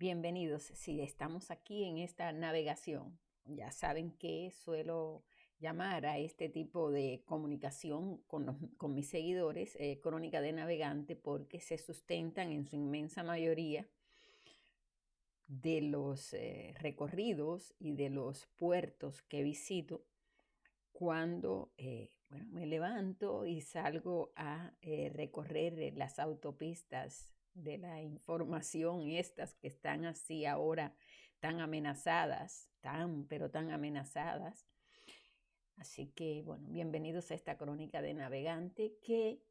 Bienvenidos. Si estamos aquí en esta navegación, ya saben que suelo llamar a este tipo de comunicación con mis seguidores crónica de navegante, porque se sustentan en su inmensa mayoría de los recorridos y de los puertos que visito cuando me levanto y salgo a recorrer las autopistas de la información, estas que están así ahora tan amenazadas, pero tan amenazadas. Así que, bienvenidos a esta crónica de navegante que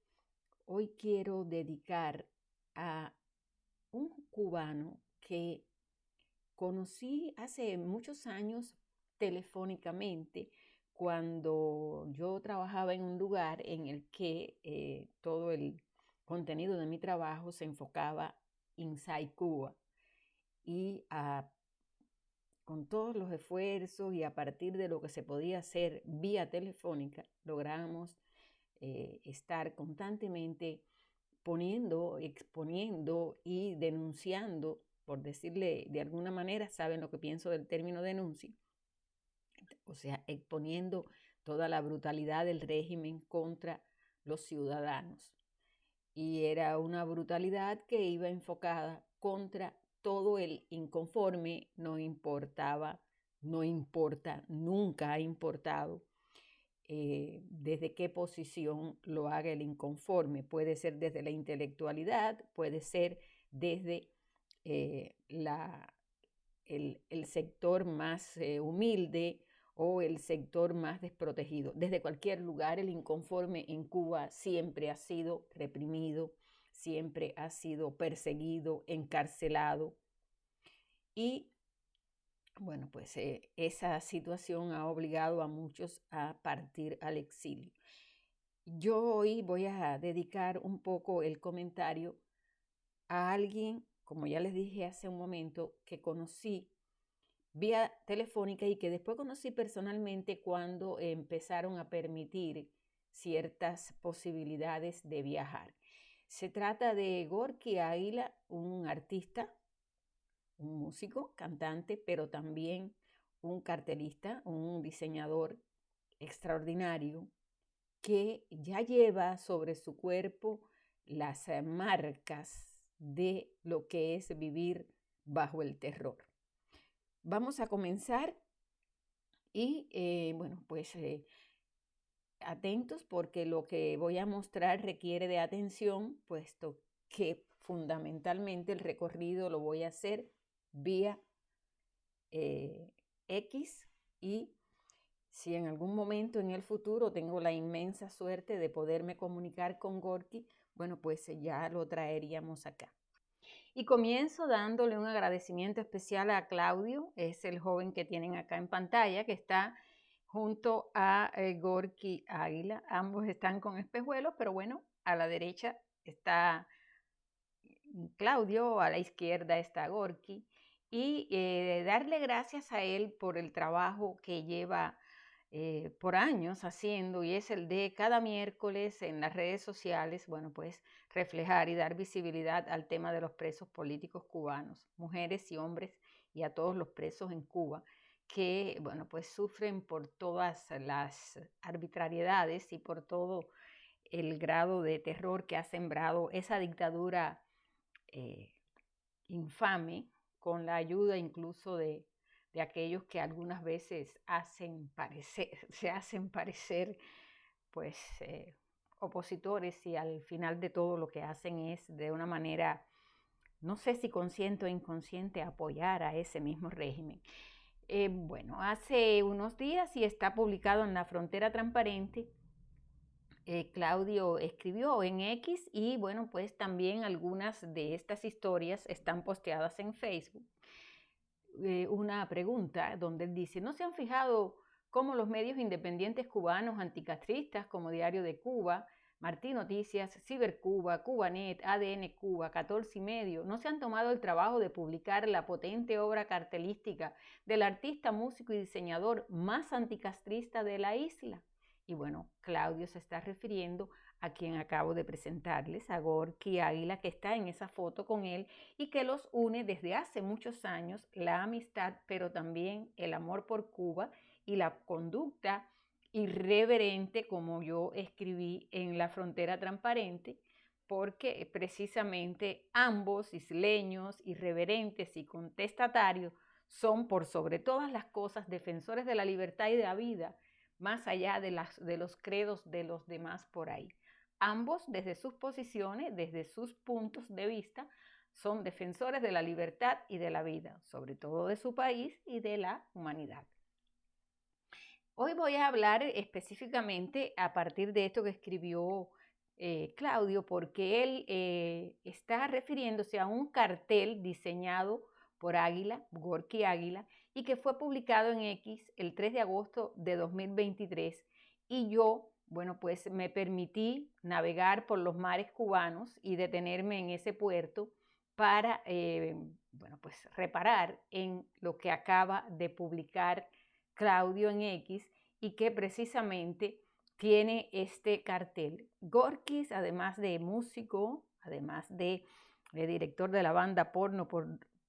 hoy quiero dedicar a un cubano que conocí hace muchos años telefónicamente, cuando yo trabajaba en un lugar en el que todo el contenido de mi trabajo se enfocaba inside Cuba. Y con todos los esfuerzos y a partir de lo que se podía hacer vía telefónica, logramos estar constantemente exponiendo y denunciando, por decirle de alguna manera, saben lo que pienso del término denuncia, o sea, exponiendo toda la brutalidad del régimen contra los ciudadanos. Y era una brutalidad que iba enfocada contra todo el inconforme. No importa, nunca ha importado desde qué posición lo haga el inconforme. Puede ser desde la intelectualidad, puede ser desde el sector más humilde o el sector más desprotegido. Desde cualquier lugar, el inconforme en Cuba siempre ha sido reprimido, siempre ha sido perseguido, encarcelado. Y esa situación ha obligado a muchos a partir al exilio. Yo hoy voy a dedicar un poco el comentario a alguien, como ya les dije hace un momento, que conocí vía telefónica y que después conocí personalmente cuando empezaron a permitir ciertas posibilidades de viajar. Se trata de Gorky Águila, un artista, un músico, cantante, pero también un cartelista, un diseñador extraordinario que ya lleva sobre su cuerpo las marcas de lo que es vivir bajo el terror. Vamos a comenzar y atentos, porque lo que voy a mostrar requiere de atención, puesto que fundamentalmente el recorrido lo voy a hacer vía X, y si en algún momento en el futuro tengo la inmensa suerte de poderme comunicar con Gorky, ya lo traeríamos acá. Y comienzo dándole un agradecimiento especial a Claudio, es el joven que tienen acá en pantalla, que está junto a Gorky Águila. Ambos están con espejuelos, pero a la derecha está Claudio, a la izquierda está Gorky. Y darle gracias a él por el trabajo que lleva por años haciendo, y es el de cada miércoles en las redes sociales, reflejar y dar visibilidad al tema de los presos políticos cubanos, mujeres y hombres, y a todos los presos en Cuba que, sufren por todas las arbitrariedades y por todo el grado de terror que ha sembrado esa dictadura infame, con la ayuda incluso de aquellos que algunas veces se hacen parecer opositores, y al final de todo lo que hacen es, de una manera, no sé si consciente o inconsciente, apoyar a ese mismo régimen. Hace unos días, y está publicado en La Frontera Transparente, Claudio escribió en X, y también algunas de estas historias están posteadas en Facebook. Una pregunta donde él dice: ¿no se han fijado cómo los medios independientes cubanos anticastristas como Diario de Cuba, Martí Noticias, Cibercuba, Cubanet, ADN Cuba, 14 y medio, no se han tomado el trabajo de publicar la potente obra cartelística del artista, músico y diseñador más anticastrista de la isla? Y Claudio se está refiriendo a quien acabo de presentarles, a Gorky Águila, que está en esa foto con él y que los une desde hace muchos años la amistad, pero también el amor por Cuba y la conducta irreverente, como yo escribí en La Frontera Transparente, porque precisamente ambos, isleños, irreverentes y contestatarios, son por sobre todas las cosas defensores de la libertad y de la vida, más allá de los credos de los demás por ahí. Ambos, desde sus posiciones, desde sus puntos de vista, son defensores de la libertad y de la vida, sobre todo de su país y de la humanidad. Hoy voy a hablar específicamente a partir de esto que escribió Claudio, porque él está refiriéndose a un cartel diseñado por Águila, Gorky Águila, y que fue publicado en X el 3 de agosto de 2023. Y yo, bueno, pues me permití navegar por los mares cubanos y detenerme en ese puerto para, bueno, pues reparar en lo que acaba de publicar Claudio en X y que precisamente tiene este cartel. Gorky, además de músico, además de director de la banda Porno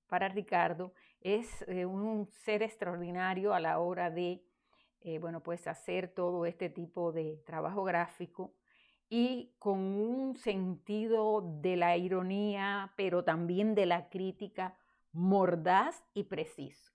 para Ricardo, es un ser extraordinario a la hora de bueno, pues hacer todo este tipo de trabajo gráfico y con un sentido de la ironía, pero también de la crítica mordaz y preciso.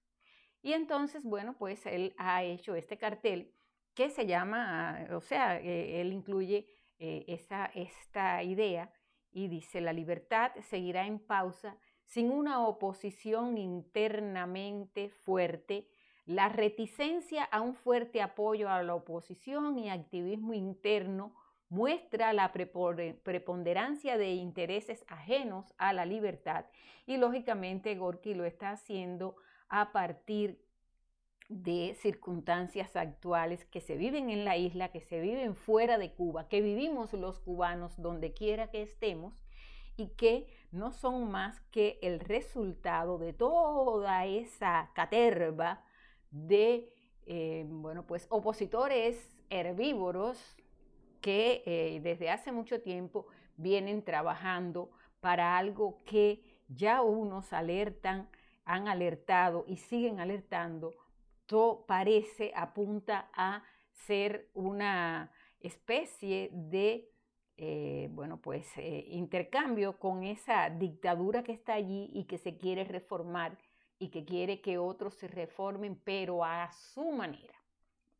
Y entonces, bueno, pues él ha hecho este cartel que se llama, o sea, él incluye esta idea y dice: la libertad seguirá en pausa sin una oposición internamente fuerte, la reticencia a un fuerte apoyo a la oposición y activismo interno muestra la preponderancia de intereses ajenos a la libertad. Y lógicamente Gorky lo está haciendo a partir de circunstancias actuales que se viven en la isla, que se viven fuera de Cuba, que vivimos los cubanos donde quiera que estemos y que no son más que el resultado de toda esa caterva de bueno, pues opositores herbívoros que desde hace mucho tiempo vienen trabajando para algo que ya unos alertan, han alertado y siguen alertando. Todo parece, apunta a ser una especie de bueno, pues intercambio con esa dictadura que está allí y que se quiere reformar y que quiere que otros se reformen, pero a su manera.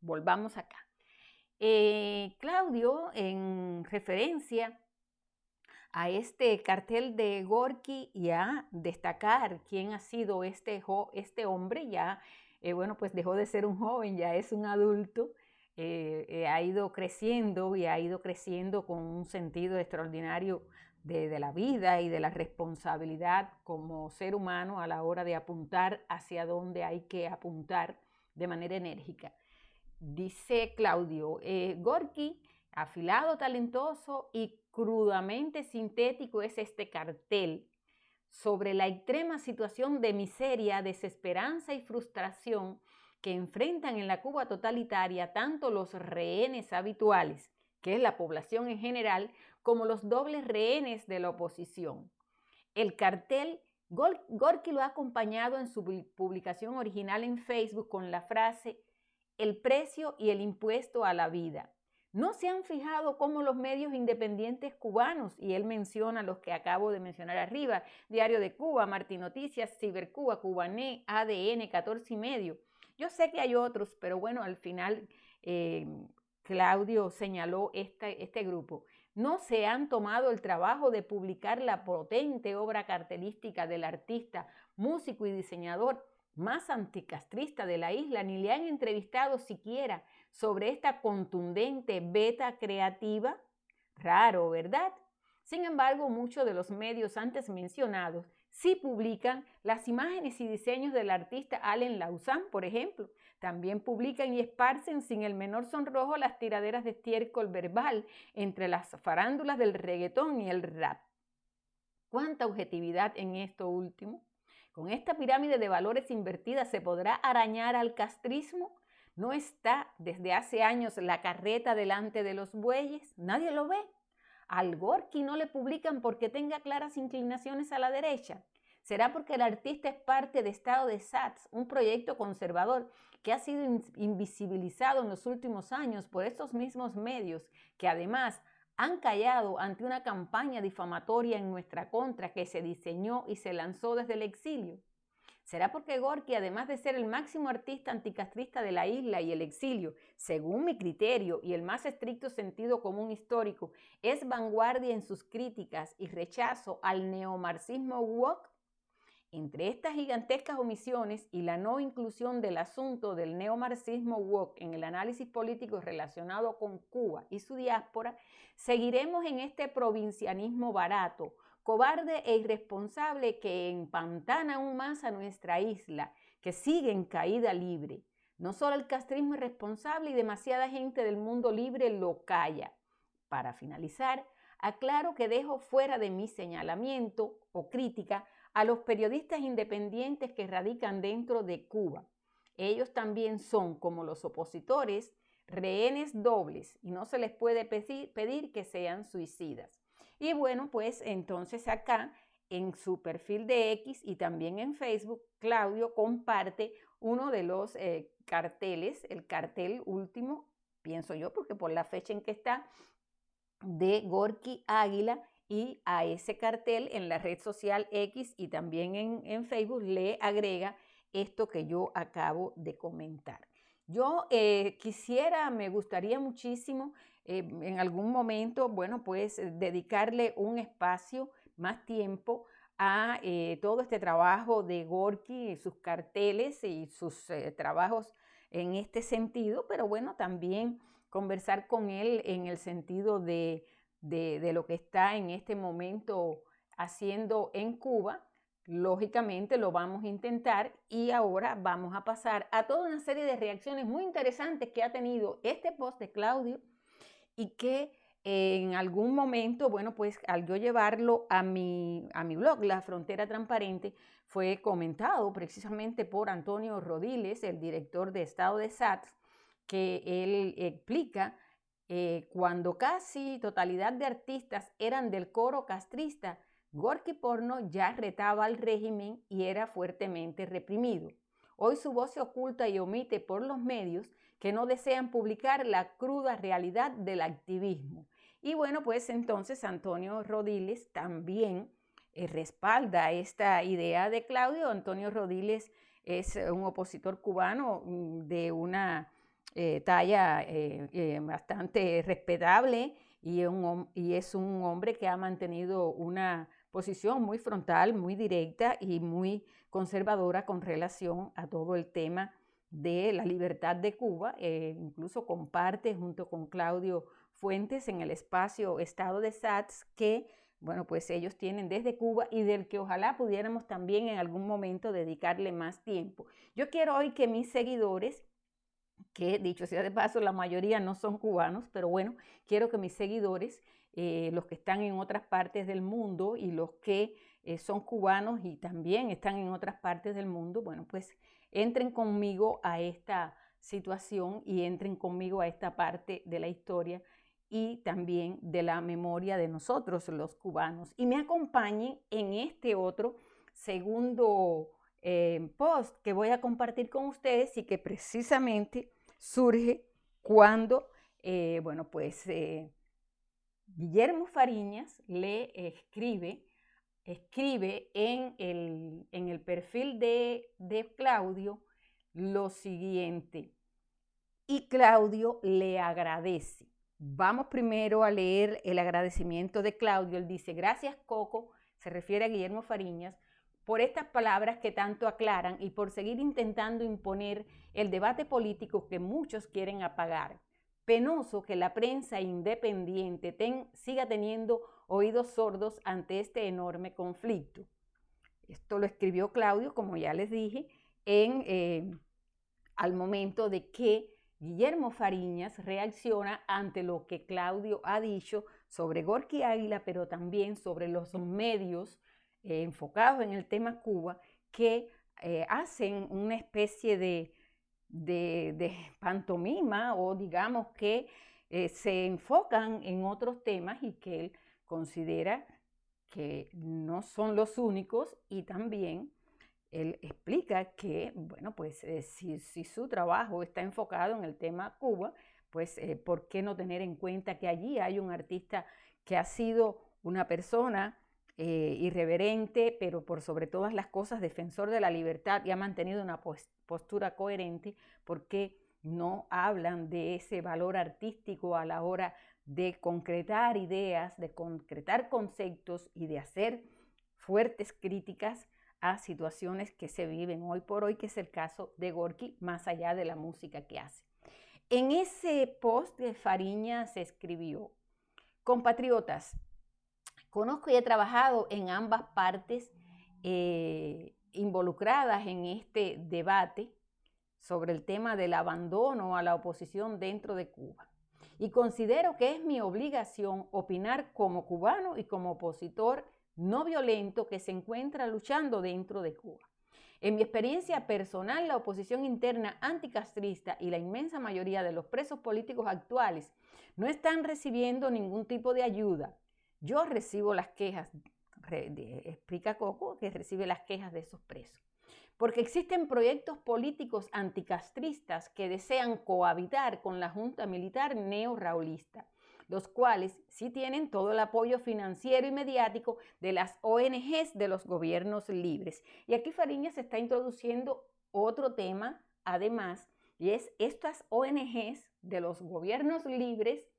Volvamos acá. Claudio, en referencia a este cartel de Gorky y a destacar quién ha sido este hombre, ya, bueno, pues dejó de ser un joven, ya es un adulto, ha ido creciendo y ha ido creciendo con un sentido extraordinario de la vida y de la responsabilidad como ser humano a la hora de apuntar hacia donde hay que apuntar de manera enérgica. Dice Claudio, Gorky, afilado, talentoso y crudamente sintético es este cartel sobre la extrema situación de miseria, desesperanza y frustración que enfrentan en la Cuba totalitaria tanto los rehenes habituales, que es la población en general, como los dobles rehenes de la oposición. El cartel, Gorky lo ha acompañado en su publicación original en Facebook con la frase: el precio y el impuesto a la vida. ¿No se han fijado cómo los medios independientes cubanos, y él menciona los que acabo de mencionar arriba, Diario de Cuba, Martín Noticias, Cibercuba, Cubané, ADN, 14 y medio? Yo sé que hay otros, pero bueno, al final Claudio señaló este grupo. No se han tomado el trabajo de publicar la potente obra cartelística del artista, músico y diseñador más anticastrista de la isla, ni le han entrevistado siquiera sobre esta contundente beta creativa. Raro, ¿verdad? Sin embargo, muchos de los medios antes mencionados sí publican las imágenes y diseños del artista Allen Lauzán, por ejemplo. También publican y esparcen sin el menor sonrojo las tiraderas de estiércol verbal entre las farándulas del reggaetón y el rap. ¿Cuánta objetividad en esto último? ¿Con esta pirámide de valores invertida se podrá arañar al castrismo? ¿No está desde hace años la carreta delante de los bueyes? ¿Nadie lo ve? ¿Al Gorky no le publican porque tenga claras inclinaciones a la derecha? ¿Será porque el artista es parte de Estado de SATS, un proyecto conservador que ha sido invisibilizado en los últimos años por estos mismos medios, que además han callado ante una campaña difamatoria en nuestra contra que se diseñó y se lanzó desde el exilio? ¿Será porque Gorky, además de ser el máximo artista anticastrista de la isla y el exilio, según mi criterio y el más estricto sentido común histórico, es vanguardia en sus críticas y rechazo al neomarxismo woke? Entre estas gigantescas omisiones y la no inclusión del asunto del neomarxismo woke en el análisis político relacionado con Cuba y su diáspora, seguiremos en este provincianismo barato, cobarde e irresponsable que empantana aún más a nuestra isla, que sigue en caída libre. No solo el castrismo irresponsable y demasiada gente del mundo libre lo calla. Para finalizar, aclaro que dejo fuera de mi señalamiento o crítica a los periodistas independientes que radican dentro de Cuba. Ellos también son, como los opositores, rehenes dobles y no se les puede pedir que sean suicidas. Y bueno, pues entonces acá en su perfil de X y también en Facebook, Claudio comparte uno de los carteles, el cartel último, pienso yo, porque por la fecha en que está, de Gorky Águila, y a ese cartel en la red social X y también en Facebook le agrega esto que yo acabo de comentar. Yo me gustaría muchísimo en algún momento, bueno, pues dedicarle un espacio, más tiempo a todo este trabajo de Gorky, sus carteles y sus trabajos en este sentido, pero bueno, también conversar con él en el sentido de lo que está en este momento haciendo en Cuba. Lógicamente lo vamos a intentar y ahora vamos a pasar a toda una serie de reacciones muy interesantes que ha tenido este post de Claudio y que en algún momento, bueno, pues al yo llevarlo a mi blog, La Frontera Transparente, fue comentado precisamente por Antonio Rodiles, el director de Estado de SATS, que él explica cuando casi totalidad de artistas eran del coro castrista, Gorky Porno ya retaba al régimen y era fuertemente reprimido. Hoy su voz se oculta y omite por los medios que no desean publicar la cruda realidad del activismo. Y bueno, pues entonces Antonio Rodiles también respalda esta idea de Claudio. Antonio Rodiles es un opositor cubano de una talla bastante respetable y es un hombre que ha mantenido una posición muy frontal, muy directa y muy conservadora con relación a todo el tema de la libertad de Cuba. Incluso comparte junto con Claudio Fuentes en el espacio Estado de SATS que, bueno, pues ellos tienen desde Cuba y del que ojalá pudiéramos también en algún momento dedicarle más tiempo. Yo quiero hoy que mis seguidores, que dicho sea de paso, la mayoría no son cubanos, pero bueno, quiero que mis seguidores, los que están en otras partes del mundo y los que son cubanos y también están en otras partes del mundo, bueno, pues entren conmigo a esta situación y entren conmigo a esta parte de la historia y también de la memoria de nosotros los cubanos. Y me acompañen en este otro segundo post que voy a compartir con ustedes y que precisamente surge cuando, bueno, pues Guillermo Fariñas le escribe en el perfil de Claudio lo siguiente, y Claudio le agradece. Vamos primero a leer el agradecimiento de Claudio. Él dice: gracias, Coco, se refiere a Guillermo Fariñas, por estas palabras que tanto aclaran y por seguir intentando imponer el debate político que muchos quieren apagar. Penoso que la prensa independiente siga teniendo oídos sordos ante este enorme conflicto. Esto lo escribió Claudio, como ya les dije, al momento de que Guillermo Fariñas reacciona ante lo que Claudio ha dicho sobre Gorky Águila, pero también sobre los medios enfocados en el tema Cuba, que hacen una especie de pantomima, o digamos que se enfocan en otros temas y que él considera que no son los únicos, y también él explica que, bueno, pues si su trabajo está enfocado en el tema Cuba, pues ¿por qué no tener en cuenta que allí hay un artista que ha sido una persona irreverente, pero por sobre todas las cosas defensor de la libertad, y ha mantenido una postura coherente? ¿Por qué no hablan de ese valor artístico a la hora de concretar ideas, de concretar conceptos y de hacer fuertes críticas a situaciones que se viven hoy por hoy, que es el caso de Gorky, más allá de la música que hace? En ese post de Fariñas se escribió: compatriotas, conozco y he trabajado en ambas partes involucradas en este debate sobre el tema del abandono a la oposición dentro de Cuba. Y considero que es mi obligación opinar como cubano y como opositor no violento que se encuentra luchando dentro de Cuba. En mi experiencia personal, la oposición interna anticastrista y la inmensa mayoría de los presos políticos actuales no están recibiendo ningún tipo de ayuda. Yo recibo las quejas, explica Coco, que recibe las quejas de esos presos, porque existen proyectos políticos anticastristas que desean cohabitar con la junta militar neo-raulista, los cuales sí tienen todo el apoyo financiero y mediático de las ONGs de los gobiernos libres. Y aquí Fariñas está introduciendo otro tema, además, y es estas ONGs de los gobiernos libres.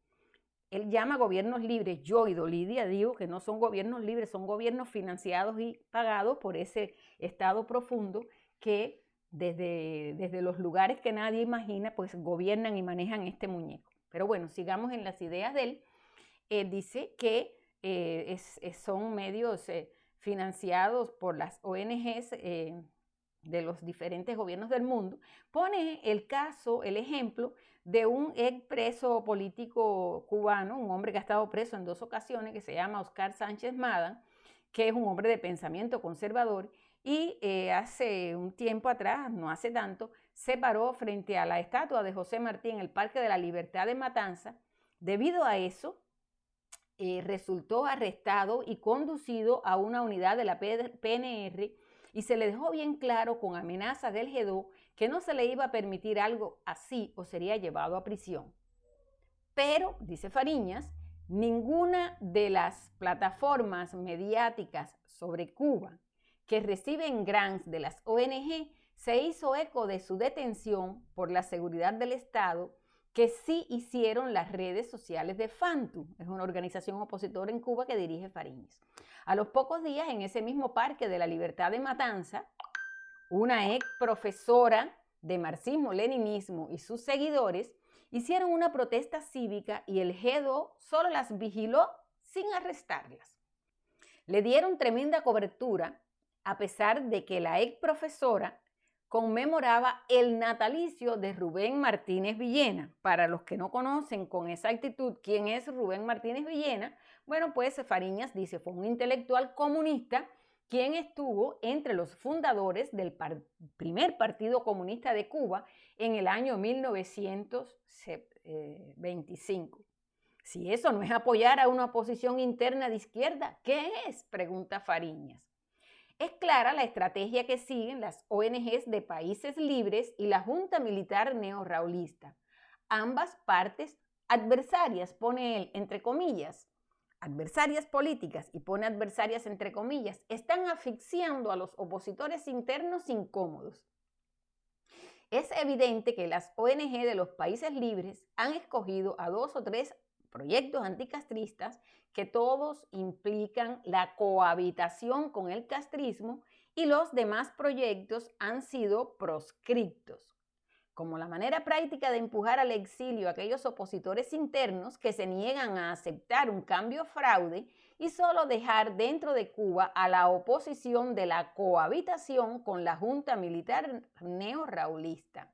Él llama gobiernos libres. Yo y Dolidia digo que no son gobiernos libres, son gobiernos financiados y pagados por ese Estado profundo que desde los lugares que nadie imagina, pues gobiernan y manejan este muñeco. Pero bueno, sigamos en las ideas de él. Él dice que son medios financiados por las ONGs de los diferentes gobiernos del mundo. Pone el caso, el ejemplo de un ex preso político cubano, un hombre que ha estado preso en 2 ocasiones, que se llama Oscar Sánchez Madan, que es un hombre de pensamiento conservador, y hace un tiempo atrás, no hace tanto, se paró frente a la estatua de José Martí en el Parque de la Libertad de Matanza. Debido a eso, resultó arrestado y conducido a una unidad de la PNR, y se le dejó bien claro con amenazas del G2 que no se le iba a permitir algo así o sería llevado a prisión. Pero, dice Fariñas, ninguna de las plataformas mediáticas sobre Cuba que reciben grants de las ONG se hizo eco de su detención por la seguridad del Estado, que sí hicieron las redes sociales de FANTU, es una organización opositora en Cuba que dirige Fariñas. A los pocos días, en ese mismo Parque de la Libertad de Matanza, una ex profesora de marxismo-leninismo y sus seguidores hicieron una protesta cívica y el G2 solo las vigiló sin arrestarlas. Le dieron tremenda cobertura, a pesar de que la ex profesora conmemoraba el natalicio de Rubén Martínez Villena. Para los que no conocen con exactitud quién es Rubén Martínez Villena, bueno, pues Fariñas dice fue un intelectual comunista quien estuvo entre los fundadores del primer Partido Comunista de Cuba en el año 1925. Si eso no es apoyar a una oposición interna de izquierda, ¿qué es?, pregunta Fariñas. Es clara la estrategia que siguen las ONGs de países libres y la Junta Militar Neo-Raulista. Ambas partes adversarias, pone él entre comillas, adversarias políticas, y pone adversarias entre comillas, están asfixiando a los opositores internos incómodos. Es evidente que las ONG de los países libres han escogido a 2 o 3 proyectos anticastristas que todos implican la cohabitación con el castrismo, y los demás proyectos han sido proscriptos, como la manera práctica de empujar al exilio a aquellos opositores internos que se niegan a aceptar un cambio fraude y solo dejar dentro de Cuba a la oposición de la cohabitación con la Junta Militar Neo-Raulista.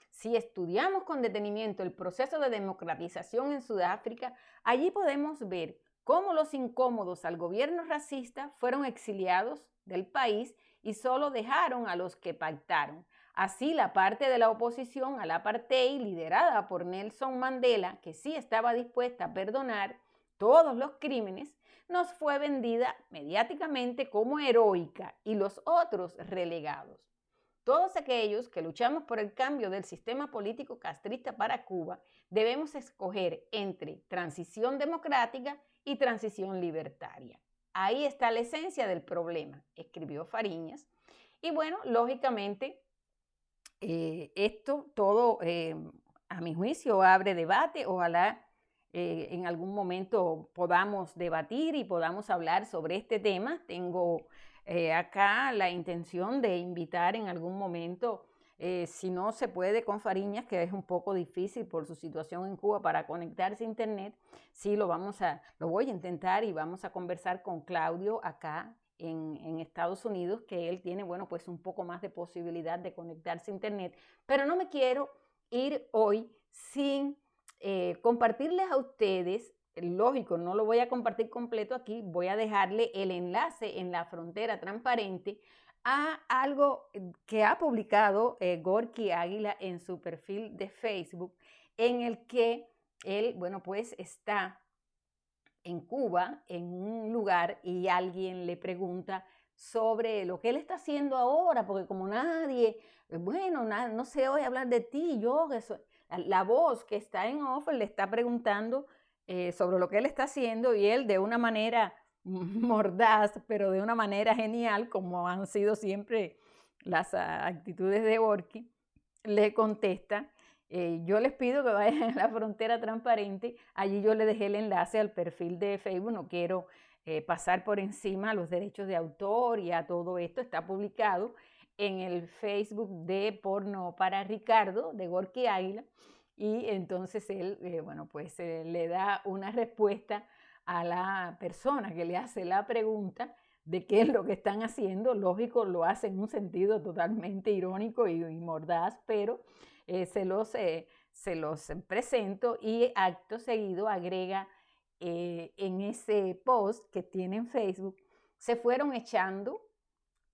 Si estudiamos con detenimiento el proceso de democratización en Sudáfrica, allí podemos ver cómo los incómodos al gobierno racista fueron exiliados del país y solo dejaron a los que pactaron. Así, la parte de la oposición al apartheid, liderada por Nelson Mandela, que sí estaba dispuesta a perdonar todos los crímenes, nos fue vendida mediáticamente como heroica y los otros relegados. Todos aquellos que luchamos por el cambio del sistema político castrista para Cuba debemos escoger entre transición democrática y transición libertaria. Ahí está la esencia del problema, escribió Fariñas. Y bueno, lógicamente, esto todo, a mi juicio, abre debate. Ojalá en algún momento podamos debatir y podamos hablar sobre este tema. Tengo acá la intención de invitar en algún momento, si no se puede con Fariñas, que es un poco difícil por su situación en Cuba para conectarse a internet, sí lo voy a intentar y vamos a conversar con Claudio acá en Estados Unidos, que él tiene, bueno, pues un poco más de posibilidad de conectarse a internet, pero no me quiero ir hoy sin compartirles a ustedes. Lógico, no lo voy a compartir completo aquí, voy a dejarle el enlace en la frontera transparente a algo que ha publicado Gorky Águila en su perfil de Facebook, en el que él, bueno, pues está en Cuba, en un lugar, y alguien le pregunta sobre lo que él está haciendo ahora, porque como nadie, bueno, no se oye hablar de ti, yo, eso, la voz que está en off le está preguntando sobre lo que él está haciendo, y él de una manera mordaz, pero de una manera genial, como han sido siempre las actitudes de Gorky, le contesta. Yo les pido que vayan a la frontera transparente. Allí yo le dejé el enlace al perfil de Facebook. No quiero pasar por encima los derechos de autor y a todo esto. Está publicado en el Facebook de Porno para Ricardo, de Gorky Águila. Y entonces él, bueno, pues le da una respuesta a la persona que le hace la pregunta de qué es lo que están haciendo. Lógico, lo hace en un sentido totalmente irónico y mordaz, pero se los presento, y acto seguido agrega en ese post que tiene en Facebook: se fueron echando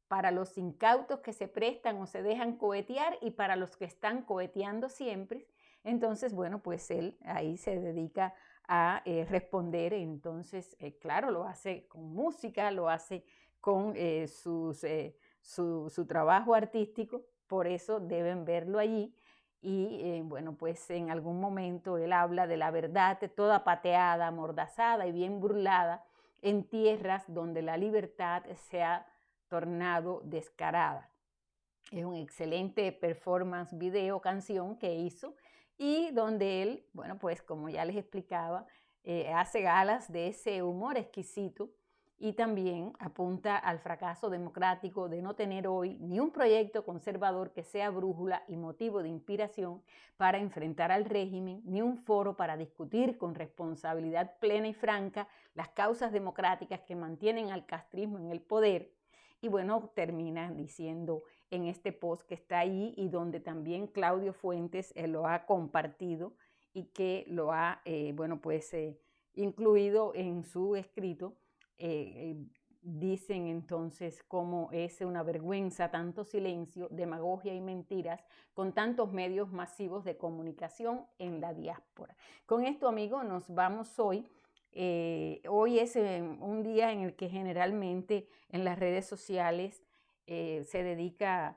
para los incautos que se prestan o se dejan cohetear y para los que están coheteando siempre. Entonces, bueno, pues él ahí se dedica a responder. Entonces, claro, lo hace con música, lo hace con su trabajo artístico, por eso deben verlo allí. Y bueno, pues en algún momento él habla de la verdad toda pateada, amordazada y bien burlada en tierras donde la libertad se ha tornado descarada. Es un excelente performance video canción que hizo, y donde él, bueno, pues como ya les explicaba, hace galas de ese humor exquisito, y también apunta al fracaso democrático de no tener hoy ni un proyecto conservador que sea brújula y motivo de inspiración para enfrentar al régimen, ni un foro para discutir con responsabilidad plena y franca las causas democráticas que mantienen al castrismo en el poder. Y bueno, termina diciendo en este post que está ahí, y donde también Claudio Fuentes lo ha compartido y que lo ha, bueno, pues incluido en su escrito. Dicen entonces cómo es una vergüenza tanto silencio, demagogia y mentiras con tantos medios masivos de comunicación en la diáspora. Con esto, amigos, nos vamos hoy. Hoy es un día en el que generalmente en las redes sociales se dedican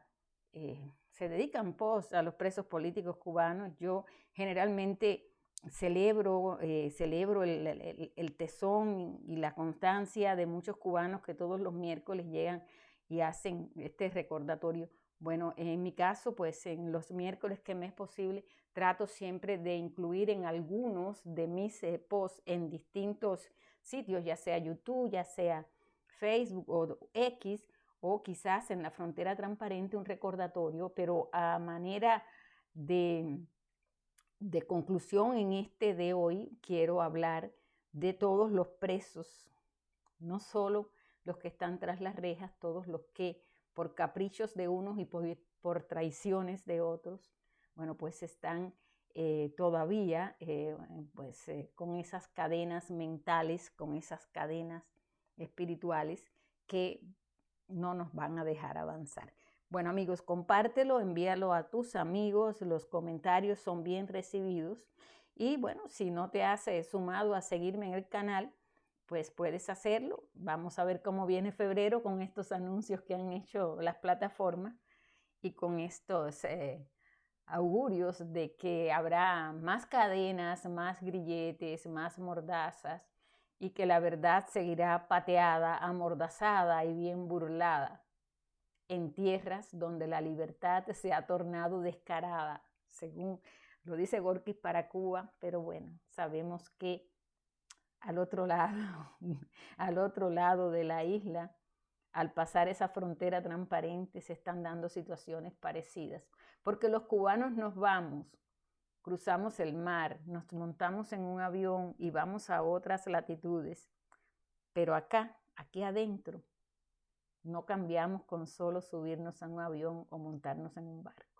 posts a los presos políticos cubanos. Yo generalmente celebro el tesón y la constancia de muchos cubanos que todos los miércoles llegan y hacen este recordatorio. Bueno, en mi caso, pues en los miércoles que me es posible, trato siempre de incluir en algunos de mis posts en distintos sitios, ya sea YouTube, ya sea Facebook o X, o quizás en la frontera transparente, un recordatorio, pero a manera de conclusión en este de hoy, quiero hablar de todos los presos, no solo los que están tras las rejas, todos los que por caprichos de unos y por traiciones de otros, bueno, pues están todavía con esas cadenas mentales, con esas cadenas espirituales que no nos van a dejar avanzar. Bueno, amigos, compártelo, envíalo a tus amigos, los comentarios son bien recibidos. Y bueno, si no te has sumado a seguirme en el canal, pues puedes hacerlo. Vamos a ver cómo viene febrero con estos anuncios que han hecho las plataformas y con estos augurios de que habrá más cadenas, más grilletes, más mordazas y que la verdad seguirá pateada, amordazada y bien burlada en tierras donde la libertad se ha tornado descarada, según lo dice Gorky para Cuba, pero bueno, sabemos que al otro lado, al otro lado de la isla, al pasar esa frontera transparente, se están dando situaciones parecidas, porque los cubanos nos vamos, cruzamos el mar, nos montamos en un avión y vamos a otras latitudes, pero acá, aquí adentro, no cambiamos con solo subirnos a un avión o montarnos en un barco.